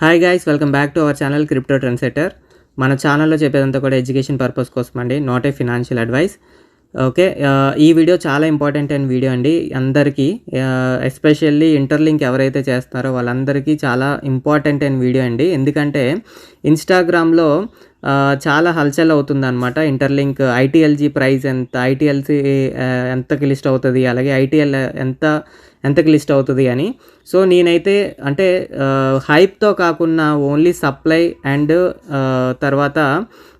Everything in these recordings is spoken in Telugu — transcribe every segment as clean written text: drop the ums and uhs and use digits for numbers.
Hi guys, welcome back to our channel crypto trend setter. మన ఛానల్లో చెప్పేదంతా కూడా ఎడ్యుకేషన్ పర్పస్ కోసం అండి, not a financial advice. Okay, ఈ వీడియో చాలా ఇంపార్టెంట్ అయిన వీడియో అండి అందరికీ. ఎస్పెషల్లీ ఇంటర్లింక్ ఎవరైతే చేస్తున్నారో వాళ్ళందరికీ చాలా ఇంపార్టెంట్ అయిన వీడియో అండి. ఎందుకంటే ఇన్స్టాగ్రామ్లో చాలా హల్చల్ అవుతుంది అనమాట. ఇంటర్లింక్ ఐటీఎల్జీ ప్రైస్ ఎంత, ఐటీఎల్సీ ఎంతకి లిస్ట్ అవుతుంది, అలాగే ఐటీఎల్ ఎంతకి లిస్ట్ అవుతుంది అని. సో నేనైతే అంటే హైప్తో కాకుండా ఓన్లీ సప్లై అండ్ తర్వాత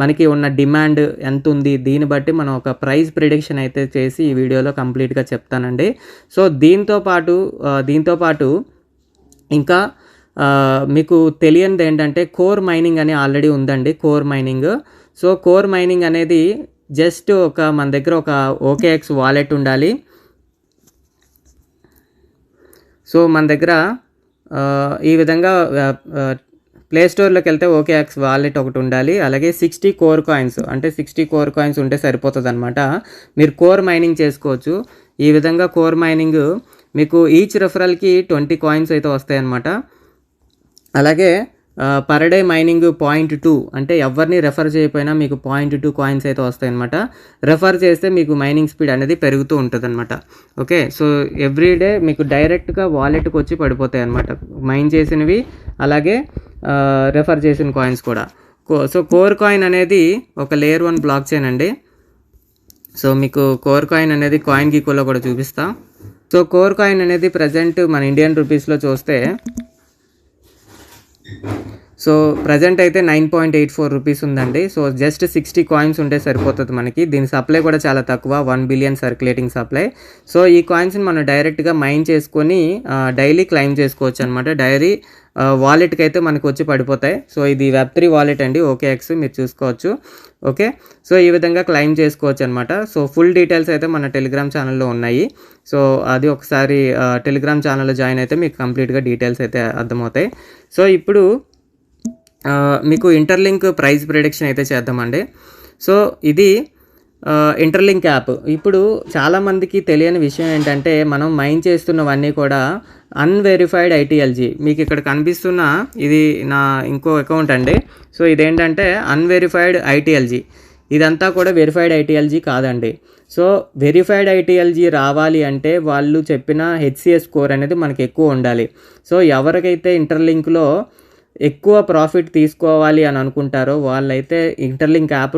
మనకి ఉన్న డిమాండ్ ఎంత ఉంది దీన్ని బట్టి మనం ఒక ప్రైస్ ప్రిడిక్షన్ అయితే చేసి ఈ వీడియోలో కంప్లీట్గా చెప్తానండి. సో దీంతో పాటు ఇంకా మీకు తెలియనిది ఏంటంటే కోర్ మైనింగ్ అని ఆల్రెడీ ఉందండి. Core mining. So core mining అనేది జస్ట్ మన దగ్గర ఒక OKX వాలెట్ ఉండాలి. సో మన దగ్గర ఈ విధంగా ప్లే స్టోర్లోకి వెళ్తే OKX వాలెట్ ఒకటి ఉండాలి. అలాగే 60 కోర్ కాయిన్స్, అంటే 60 కోర్ కాయిన్స్ ఉంటే సరిపోతుంది అనమాట. మీరు కోర్ మైనింగ్ చేసుకోవచ్చు. ఈ విధంగా కోర్ మైనింగ్ మీకు ఈచ్ రెఫరల్కి 20 కాయిన్స్ అయితే వస్తాయన్నమాట. అలాగే పర్ డే మైనింగ్ 0.2, అంటే ఎవరిని రెఫర్ చేయకపోయినా మీకు 0.2 కాయిన్స్ అయితే వస్తాయన్నమాట. రెఫర్ చేస్తే మీకు మైనింగ్ స్పీడ్ అనేది పెరుగుతూ ఉంటుంది అనమాట. ఓకే, సో ఎవ్రీడే మీకు డైరెక్ట్గా వాలెట్కి వచ్చి పడిపోతాయి అనమాట మైన్ చేసినవి, అలాగే రెఫర్ చేసిన కాయిన్స్ కూడా. సో కోర్ కాయిన్ అనేది ఒక లేయర్ 1 బ్లాక్ చైన్ అండి. సో మీకు కోర్ కాయిన్ అనేది కాయిన్ గీకోలో కూడా చూపిస్తా. సో కోర్ కాయిన్ అనేది ప్రజెంట్ మన ఇండియన్ రూపీస్లో చూస్తే సో ప్రజెంట్ అయితే 9.84 రూపీస్ ఉందండి. సో జస్ట్ 60 కాయిన్స్ ఉంటే సరిపోతుంది మనకి. దీని సప్లై కూడా చాలా తక్కువ, 1 బిలియన్ సర్క్యులేటింగ్ సప్లై. సో ఈ కాయిన్స్ని మనం డైరెక్ట్గా మైన్ చేసుకొని డైలీ క్లైమ్ చేసుకోవచ్చు అనమాట. డైరీ వాలెట్కి అయితే మనకు వచ్చి పడిపోతాయి. సో ఇది Web3 వాలెట్ అండి, OKX, మీరు చూసుకోవచ్చు. ఓకే, సో ఈ విధంగా క్లైమ్ చేసుకోవచ్చు అనమాట. సో ఫుల్ డీటెయిల్స్ అయితే మన టెలిగ్రామ్ ఛానల్లో ఉన్నాయి. సో అది ఒకసారి టెలిగ్రామ్ ఛానల్లో జాయిన్ అయితే మీకు కంప్లీట్గా డీటెయిల్స్ అయితే అర్థమవుతాయి. సో ఇప్పుడు మీకు ఇంటర్లింక్ ప్రైస్ ప్రిడిక్షన్ అయితే చేద్దామండి. సో ఇది ఇంటర్లింక్ యాప్. ఇప్పుడు చాలామందికి తెలియని విషయం ఏంటంటే మనం మైన్ చేస్తున్నవన్నీ కూడా అన్వెరిఫైడ్ ఐటీఎల్జీ. మీకు ఇక్కడ కనిపిస్తున్న ఇది నా ఇంకో అకౌంట్ అండి. సో ఇదేంటంటే అన్వెరిఫైడ్ ఐటీఎల్జీ. ఇదంతా కూడా వెరిఫైడ్ ఐటీఎల్జీ కాదండి. సో వెరిఫైడ్ ఐటీఎల్జీ రావాలి అంటే వాళ్ళు చెప్పిన HCS స్కోర్ అనేది మనకి ఎక్కువ ఉండాలి. సో ఎవరికైతే ఇంటర్లింక్లో ఎక్కువ ప్రాఫిట్ తీసుకోవాలి అని అనుకుంటారో వాళ్ళైతే ఇంటర్లింక్ యాప్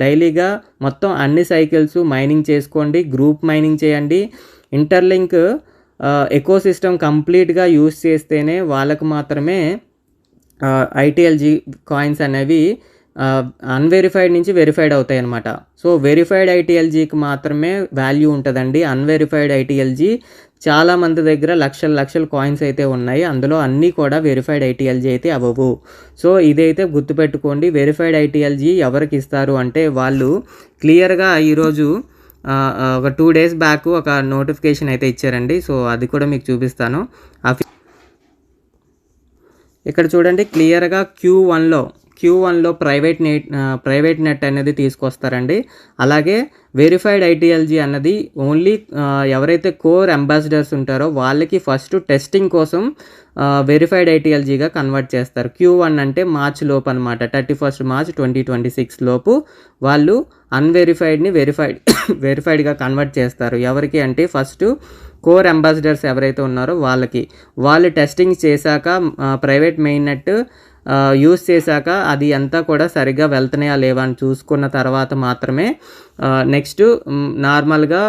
డైలీగా మొత్తం అన్ని సైకిల్స్ మైనింగ్ చేసుకోండి, గ్రూప్ మైనింగ్ చేయండి. ఇంటర్లింక్ ఎకోసిస్టమ్ కంప్లీట్గా యూస్ చేస్తేనే వాళ్ళకు మాత్రమే ఐటీఎల్జీ కాయిన్స్ అనేవి అన్వెరిఫైడ్ నుంచి వెరిఫైడ్ అవుతాయి అన్నమాట. సో వెరిఫైడ్ ఐటీఎల్జీకి మాత్రమే వాల్యూ ఉంటుందండి. అన్వెరిఫైడ్ ఐటీఎల్జీ చాలామంది దగ్గర లక్షల కాయిన్స్ అయితే ఉన్నాయి, అందులో అన్నీ కూడా వెరిఫైడ్ ఐటీఎల్జీ అయితే అవ్వవు. సో ఇదైతే గుర్తుపెట్టుకోండి. వెరిఫైడ్ ఐటీఎల్జీ ఎవరికి ఇస్తారు అంటే వాళ్ళు క్లియర్గా ఈరోజు ఒక 2 days బ్యాక్ ఒక నోటిఫికేషన్ అయితే ఇచ్చారండి. సో అది కూడా మీకు చూపిస్తాను. ఇక్కడ చూడండి, క్లియర్గా Q1లో ప్రైవేట్ నెట్ అనేది తీసుకొస్తారండి. అలాగే వెరిఫైడ్ ఐటీఎల్జీ అన్నది ఓన్లీ ఎవరైతే కోర్ అంబాసిడర్స్ ఉంటారో వాళ్ళకి ఫస్ట్ టెస్టింగ్ కోసం వెరిఫైడ్ ఐటీఎల్జీగా కన్వర్ట్ చేస్తారు. Q1 అంటే మార్చ్ లోపు అనమాట, 31st March 2026 లోపు వాళ్ళు అన్వెరిఫైడ్ని వెరిఫైడ్గా కన్వర్ట్ చేస్తారు. ఎవరికి అంటే ఫస్ట్ కోర్ అంబాసిడర్స్ ఎవరైతే ఉన్నారో వాళ్ళు టెస్టింగ్ చేశాక ప్రైవేట్ మెయిన్ నెట్ యూస్ చేశాక అది అంతా కూడా సరిగ్గా వెళ్తున్నాయా లేవా అని చూసుకున్న తర్వాత మాత్రమే నెక్స్ట్ నార్మల్గా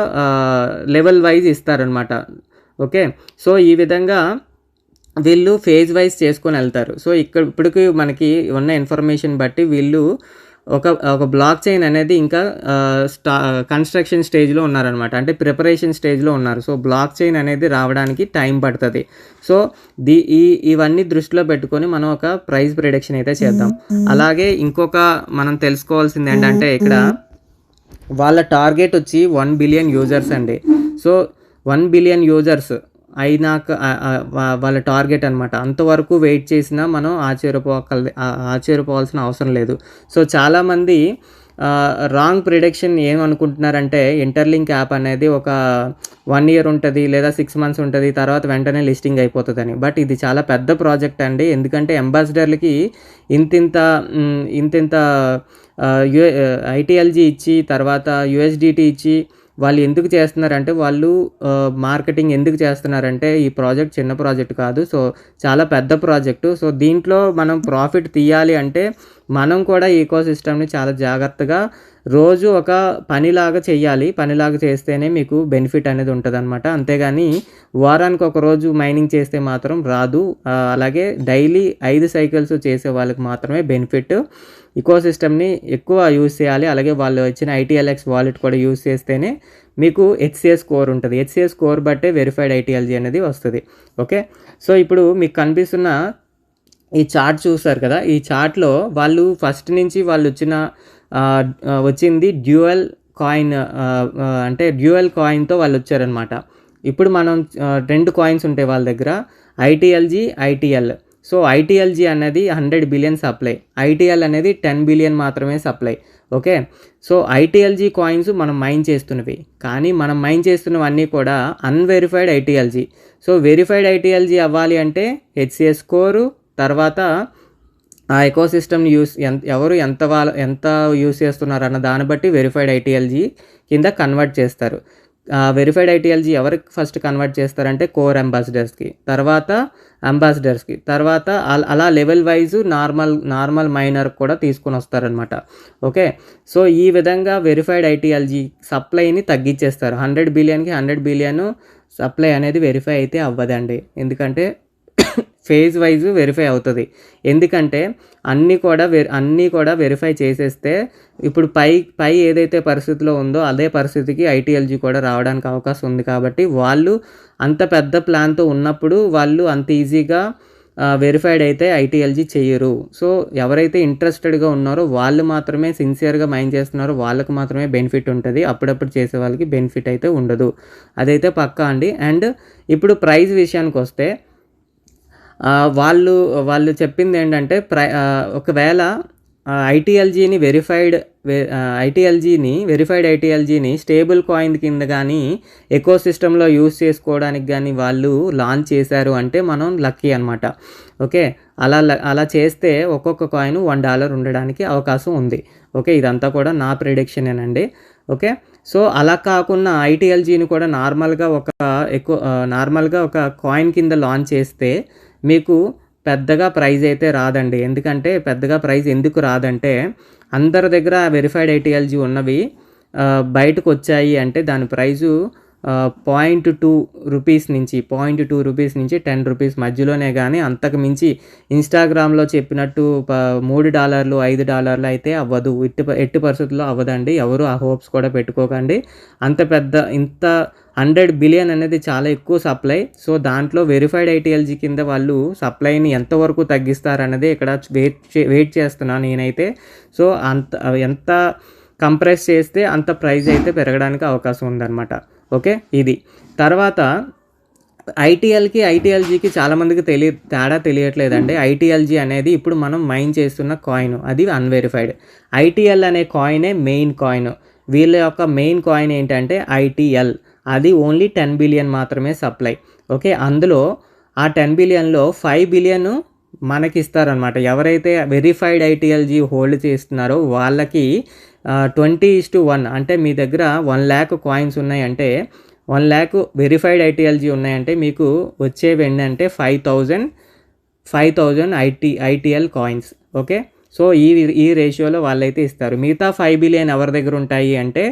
లెవెల్ వైజ్ ఇస్తారనమాట. ఓకే, సో ఈ విధంగా వీళ్ళు ఫేజ్ వైజ్ చేసుకొని వెళ్తారు. సో ఇప్పటికి మనకి ఉన్న ఇన్ఫర్మేషన్ బట్టి వీళ్ళు ఒక బ్లాక్ చైన్ అనేది ఇంకా కన్స్ట్రక్షన్ స్టేజ్లో ఉన్నారనమాట, అంటే ప్రిపరేషన్ స్టేజ్లో ఉన్నారు. సో బ్లాక్ చైన్ అనేది రావడానికి టైం పడుతుంది. సో ఇవన్నీ దృష్టిలో పెట్టుకొని మనం ఒక ప్రైస్ ప్రిడిక్షన్ అయితే చేద్దాం. అలాగే ఇంకొక మనం తెలుసుకోవాల్సింది ఏంటంటే ఇక్కడ వాళ్ళ టార్గెట్ వచ్చి 1 బిలియన్ యూజర్స్ అండి. సో 1 బిలియన్ యూజర్స్ అయినాక వాళ్ళ టార్గెట్ అనమాట. అంతవరకు వెయిట్ చేసినా మనం ఆశ్చర్యపోవాల్సిన అవసరం లేదు. సో చాలామంది రాంగ్ ప్రిడిక్షన్ ఏమనుకుంటున్నారంటే ఇంటర్లింక్ యాప్ అనేది ఒక 1 ఇయర్ ఉంటుంది లేదా 6 మంత్స్ ఉంటుంది, తర్వాత వెంటనే లిస్టింగ్ అయిపోతుందని. బట్ ఇది చాలా పెద్ద ప్రాజెక్ట్ అండి. ఎందుకంటే అంబాసిడర్లకి ఇంతింత ఇంతింత ఐటీఎల్జీ ఇచ్చి తర్వాత యూఎస్డిటీ ఇచ్చి వాళ్ళు ఎందుకు చేస్తున్నారంటే వాళ్ళు మార్కెటింగ్ ఎందుకు చేస్తున్నారంటే ఈ ప్రాజెక్ట్ చిన్న ప్రాజెక్ట్ కాదు. సో చాలా పెద్ద ప్రాజెక్టు. సో దీంట్లో మనం ప్రాఫిట్ తీయాలి అంటే మనం కూడా ఈకో సిస్టమ్ని చాలా జాగ్రత్తగా రోజు ఒక పనిలాగా చేయాలి. పనిలాగా చేస్తేనే మీకు బెనిఫిట్ అనేది ఉంటుందన్నమాట. అంతేగాని వారానికి ఒక రోజు మైనింగ్ చేస్తే మాత్రం రాదు. అలాగే డైలీ 5 సైకిల్స్ చేసే వాళ్ళకి మాత్రమే బెనిఫిట్. ఈకో సిస్టమ్ని ఎక్కువ యూజ్ చేయాలి. అలాగే వాళ్ళు ఇచ్చిన ITLX వాలెట్ కూడా యూజ్ చేస్తేనే మీకు HCA స్కోర్ ఉంటుంది. HCA స్కోర్ బట్టే వెరిఫైడ్ ఐటీఎల్జీ అనేది వస్తుంది. ఓకే, సో ఇప్పుడు మీకు కనిపిస్తున్న ఈ చార్ట్ చూస్తారు కదా, ఈ చార్ట్లో వాళ్ళు ఫస్ట్ నుంచి వాళ్ళు వచ్చింది డ్యూయల్ కాయిన్, అంటే డ్యూయల్ కాయిన్తో వాళ్ళు వచ్చారనమాట. ఇప్పుడు మనం 2 కాయిన్స్ ఉంటాయి వాళ్ళ దగ్గర, ITLG, ITL. సో ITLG అనేది 100 బిలియన్ సప్లై, ITL అనేది 10 బిలియన్ మాత్రమే supply. Okay, so ITLG coins మనం మైన్ చేస్తున్నవి, కానీ మనం మైన్ చేస్తున్నవన్నీ కూడా unverified ITLG. So verified ITLG అవ్వాలి అంటే HCA స్కోరు, తర్వాత ఆ ఎకో సిస్టమ్ని ఎవరు ఎంత యూస్ చేస్తున్నారు అన్న దాన్ని బట్టి వెరిఫైడ్ ఐటీఎల్జీ కింద కన్వర్ట్ చేస్తారు. వెరిఫైడ్ ఐటీఎల్జీ ఎవరికి ఫస్ట్ కన్వర్ట్ చేస్తారంటే కోర్ అంబాసిడర్స్కి, తర్వాత అంబాసిడర్స్కి, తర్వాత అలా లెవెల్ వైజ్ నార్మల్ మైనర్ కూడా తీసుకొని వస్తారనమాట. ఓకే, సో ఈ విధంగా వెరిఫైడ్ ఐటీఎల్జీ సప్లైని తగ్గించేస్తారు. 100 బిలియన్కి 100 బిలియన్ సప్లై అనేది వెరిఫై అయితే అవ్వదండి. ఎందుకంటే ఫేజ్ వైజ్ వెరిఫై అవుతుంది. ఎందుకంటే అన్నీ కూడా వెరిఫై చేసేస్తే ఇప్పుడు పై ఏదైతే పరిస్థితిలో ఉందో అదే పరిస్థితికి ఐటీఎల్జీ కూడా రావడానికి అవకాశం ఉంది. కాబట్టి వాళ్ళు అంత పెద్ద ప్లాన్తో ఉన్నప్పుడు వాళ్ళు అంత ఈజీగా వెరిఫైడ్ అయితే ఐటీఎల్జీ చేయరు. సో ఎవరైతే ఇంట్రెస్టెడ్గా ఉన్నారో వాళ్ళు మాత్రమే సిన్సియర్గా మైండ్ చేస్తున్నారో వాళ్ళకి మాత్రమే బెనిఫిట్ ఉంటుంది. అప్పుడప్పుడు చేసే వాళ్ళకి బెనిఫిట్ అయితే ఉండదు. అదైతే పక్కా అండి. అండ్ ఇప్పుడు ప్రైస్ విషయానికి వస్తే వాళ్ళు చెప్పింది ఏంటంటే ఒకవేళ వెరిఫైడ్ ఐటీఎల్జీని స్టేబుల్ కాయిన్ కింద కానీ ఎకో సిస్టంలో యూజ్ చేసుకోవడానికి కానీ వాళ్ళు లాంచ్ చేశారు అంటే మనం లక్కీ అనమాట. ఓకే, అలా చేస్తే ఒక్కొక్క కాయిన్ $1 ఉండడానికి అవకాశం ఉంది. ఓకే, ఇదంతా కూడా నా ప్రిడిక్షనేనండి. ఓకే, సో అలా కాకుండా ఐటీఎల్జీని కూడా నార్మల్గా ఒక కాయిన్ కింద లాంచ్ చేస్తే మీకు పెద్దగా ప్రైజ్ అయితే రాదండి. ఎందుకంటే పెద్దగా ప్రైజ్ ఎందుకు రాదంటే అందరి దగ్గర వెరిఫైడ్ ఐటీఎల్జీ ఉన్నవి బయటకు వచ్చాయి అంటే దాని ప్రైజు 0.2 రూపీస్ నుంచి 10 రూపీస్ మధ్యలోనే, కానీ అంతకు మించి ఇన్స్టాగ్రామ్లో చెప్పినట్టు $3 $5 అయితే అవ్వదు. ఎట్టి పరిస్థితుల్లో అవ్వదండి. ఎవరు ఆ హోప్స్ కూడా పెట్టుకోకండి. ఇంత 100 బిలియన్ అనేది చాలా ఎక్కువ సప్లై. సో దాంట్లో వెరిఫైడ్ ఐటీఎల్జీ కింద వాళ్ళు సప్లైని ఎంతవరకు తగ్గిస్తారన్నది ఇక్కడ వెయిట్ చేస్తున్నాను నేనైతే. సో ఎంత కంప్రెస్ చేస్తే అంత ప్రైస్ అయితే పెరగడానికి అవకాశం ఉందన్నమాట. ఓకే, ఇది తర్వాత ఐటీఎల్జీకి చాలామందికి తేడా తెలియట్లేదండి. ఐటీఎల్జీ అనేది ఇప్పుడు మనం మైన్ చేస్తున్న కాయిన్, అది అన్వెరిఫైడ్. ఐటీఎల్ అనే కాయినే మెయిన్ కాయిన్. వీళ్ళ యొక్క మెయిన్ కాయిన్ ఏంటంటే ITL, అది ఓన్లీ 10 బిలియన్ మాత్రమే సప్లై. ఓకే, అందులో ఆ 10 బిలియన్లో 5 బిలియన్ మనకి ఇస్తారనమాట. ఎవరైతే వెరిఫైడ్ ఐటీఎల్జీ హోల్డ్ చేస్తున్నారో వాళ్ళకి 20:1, అంటే మీ దగ్గర 1 lakh కాయిన్స్ ఉన్నాయంటే 1 lakh వెరిఫైడ్ ఐటీఎల్జీ ఉన్నాయంటే మీకు వచ్చేవి ఏంటంటే 5,000 ITL కాయిన్స్. ఓకే, సో ఈ రేషియోలో వాళ్ళైతే ఇస్తారు. మిగతా 5 బిలియన్ ఎవరి దగ్గర ఉంటాయి అంటే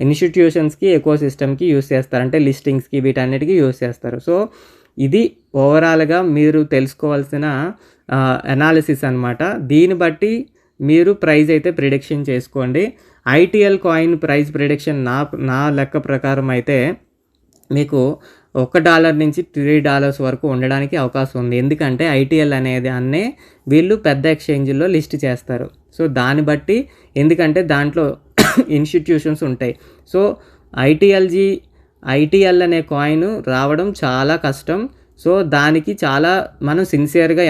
ఇన్స్టిట్యూషన్స్కి, ఎకో సిస్టమ్కి యూస్ చేస్తారు, అంటే లిస్టింగ్స్కి, వీటన్నిటికీ యూస్ చేస్తారు. సో ఇది ఓవరాల్గా మీరు తెలుసుకోవాల్సిన అనాలిసిస్ అనమాట. దీన్ని బట్టి మీరు ప్రైస్ అయితే ప్రిడిక్షన్ చేసుకోండి. ITL కాయిన్ ప్రైస్ ప్రిడిక్షన్ నా లెక్క ప్రకారం అయితే మీకు $1 నుంచి $3 వరకు ఉండడానికి అవకాశం ఉంది. ఎందుకంటే ITL అనేది వీళ్ళు పెద్ద ఎక్స్చేంజ్లో లిస్ట్ చేస్తారు. సో దాన్ని బట్టి, ఎందుకంటే దాంట్లో ఇన్స్టిట్యూషన్స్ ఉంటాయి. సో ITL అనే కాయిన్ రావడం చాలా కష్టం. సో దానికి మనం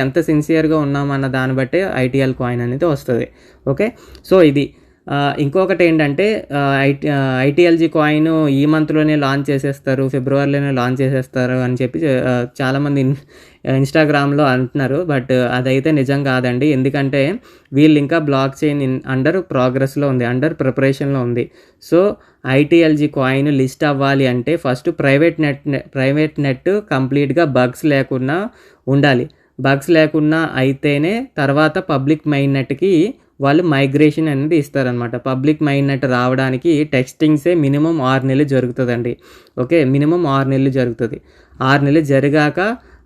ఎంత సిన్సియర్గా ఉన్నామన్న దాన్ని బట్టే ITL కాయిన్ అనేది వస్తుంది. ఓకే, సో ఇది ఇంకొకటి ఏంటంటే ఐటీఎల్జీ కాయిన్ ఈ మంత్లోనే లాంచ్ చేసేస్తారు, ఫిబ్రవరిలోనే లాంచ్ చేసేస్తారు అని చెప్పి చాలామంది ఇన్స్టాగ్రామ్లో అంటున్నారు. బట్ అదైతే నిజం కాదండి. ఎందుకంటే వీళ్ళు ఇంకా బ్లాక్ చైన్ అండర్ ప్రోగ్రెస్లో ఉంది, అండర్ ప్రిపరేషన్లో ఉంది. సో ఐటీఎల్జీ కాయిన్ లిస్ట్ అవ్వాలి అంటే ఫస్ట్ ప్రైవేట్ నెట్ కంప్లీట్గా బగ్స్ లేకుండా ఉండాలి. బగ్స్ లేకుండా అయితేనే తర్వాత పబ్లిక్ మైన్ నెట్కి వాళ్ళు మైగ్రేషన్ అనేది ఇస్తారనమాట. పబ్లిక్ మైన్ నెట్ రావడానికి టెస్టింగ్సే మినిమం 6 నెలలు జరుగుతుందండి. ఓకే, మినిమం 6 నెలలు జరుగుతుంది. 6 నెలలు జరిగాక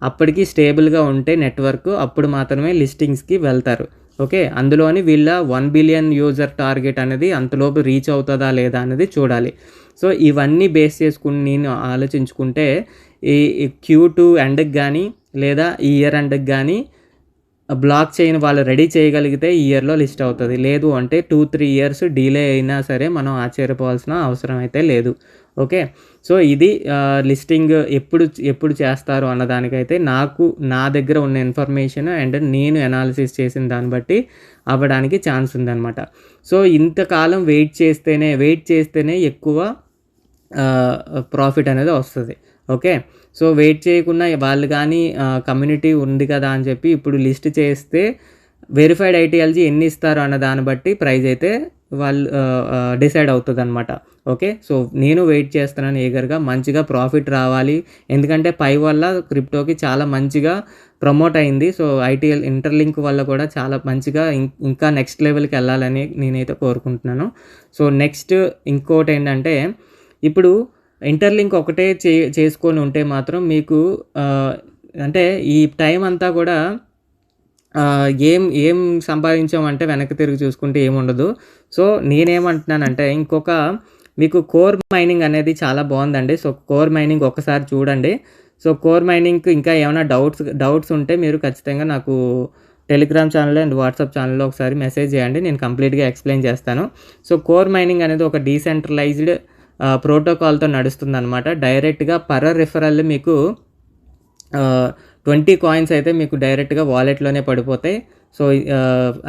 అప్పటికి స్టేబుల్గా ఉంటే నెట్వర్క్, అప్పుడు మాత్రమే లిస్టింగ్స్కి వెళ్తారు. ఓకే, అందులోని వీళ్ళ 1 బిలియన్ యూజర్ టార్గెట్ అనేది అంతలోపు రీచ్ అవుతుందా లేదా అనేది చూడాలి. సో ఇవన్నీ బేస్ చేసుకుని నేను ఆలోచించుకుంటే ఈ Q2 ఎండ్కి కానీ లేదా ఈ ఇయర్ ఎండ్కి కానీ బ్లాక్ చైన్ వాళ్ళు రెడీ చేయగలిగితే ఈ ఇయర్లో లిస్ట్ అవుతుంది. లేదు అంటే 2-3 ఇయర్స్ డిలే అయినా సరే మనం ఆశ్చర్యపోవాల్సిన అవసరం అయితే లేదు. ఓకే, సో ఇది లిస్టింగ్ ఎప్పుడు చేస్తారు అన్నదానికైతే నా దగ్గర ఉన్న ఇన్ఫర్మేషన్ అండ్ నేను అనాలిసిస్ చేసిన దాన్ని బట్టి అవ్వడానికి ఛాన్స్ ఉందన్నమాట. సో ఇంతకాలం వెయిట్ చేస్తేనే ఎక్కువ ప్రాఫిట్ అనేది వస్తుంది. ఓకే, సో వెయిట్ చేయకుండా వాళ్ళు కానీ కమ్యూనిటీ ఉంది కదా అని చెప్పి ఇప్పుడు లిస్ట్ చేస్తే వెరిఫైడ్ ఐటీఎల్జీ ఎన్ని ఇస్తారు అన్న దాన్ని బట్టి ప్రైస్ అయితే వాళ్ళు డిసైడ్ అవుతుంది అనమాట. ఓకే, సో నేను వెయిట్ చేస్తున్నాను ఈగర్గా, మంచిగా ప్రాఫిట్ రావాలి. ఎందుకంటే పై వల్ల క్రిప్టోకి చాలా మంచిగా ప్రమోట్ అయింది. సో ఐటీఎల్ ఇంటర్లింక్ వల్ల కూడా చాలా మంచిగా ఇంకా నెక్స్ట్ లెవెల్కి వెళ్ళాలని నేనైతే కోరుకుంటున్నాను. సో నెక్స్ట్ ఇంకోటి ఏంటంటే ఇప్పుడు ఇంటర్లింక్ ఒకటే చేసుకొని ఉంటే మాత్రం మీకు అంటే ఈ టైం అంతా కూడా ఏం సంపాదించామంటే వెనక్కి తిరిగి చూసుకుంటే ఏముండదు. సో నేనేమంటున్నానంటే ఇంకొక మీకు కోర్ మైనింగ్ అనేది చాలా బాగుందండి. సో కోర్ మైనింగ్ ఒకసారి చూడండి. సో కోర్ మైనింగ్కి ఇంకా ఏమైనా డౌట్స్ ఉంటే మీరు ఖచ్చితంగా నాకు టెలిగ్రామ్ ఛానల్ అండ్ వాట్సాప్ ఛానల్లో ఒకసారి మెసేజ్ చేయండి, నేను కంప్లీట్గా ఎక్స్ప్లెయిన్ చేస్తాను. సో కోర్ మైనింగ్ అనేది ఒక డీసెంట్రలైజ్డ్ ప్రోటోకాల్తో నడుస్తుంది అనమాట. డైరెక్ట్గా పర్ రిఫరల్ మీకు 20 కాయిన్స్ అయితే మీకు డైరెక్ట్గా వాలెట్లోనే పడిపోతాయి. సో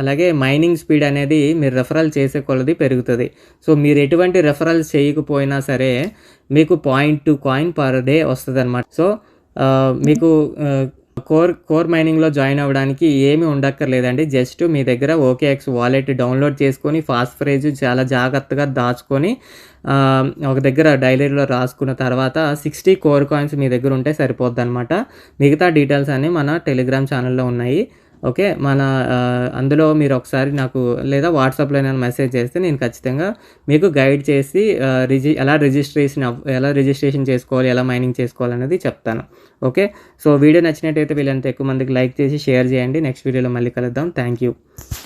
అలాగే మైనింగ్ స్పీడ్ అనేది మీరు రెఫరల్ చేసే కొలది పెరుగుతుంది. సో మీరు ఎటువంటి రెఫరల్స్ చేయకపోయినా సరే మీకు 0.2 కాయిన్ పర్ డే వస్తుంది అనమాట. సో మీకు కోర్ మైనింగ్లో జాయిన్ అవ్వడానికి ఏమీ ఉండక్కర్లేదండి. జస్ట్ మీ దగ్గర OKX వాలెట్ డౌన్లోడ్ చేసుకొని ఫాస్ఫరేజ్ చాలా జాగ్రత్తగా దాచుకొని ఒక దగ్గర డైరీలో రాసుకున్న తర్వాత 60 కోర్ కాయిన్స్ మీ దగ్గర ఉంటే సరిపోద్ది అనమాట. మిగతా డీటెయిల్స్ అన్నీ మన టెలిగ్రామ్ ఛానల్లో ఉన్నాయి. ఓకే, అందులో మీరు ఒకసారి నాకు లేదా వాట్సాప్లో నేను మెసేజ్ చేస్తే నేను ఖచ్చితంగా మీకు గైడ్ చేసి ఎలా రిజిస్ట్రేషన్ చేసుకోవాలి, ఎలా మైనింగ్ చేసుకోవాలి అనేది చెప్తాను. ఓకే, సో వీడియో నచ్చినట్టయితే వీళ్ళంతా ఎక్కువ మందికి లైక్ చేసి షేర్ చేయండి. నెక్స్ట్ వీడియోలో మళ్ళీ కలుద్దాం. Thank you.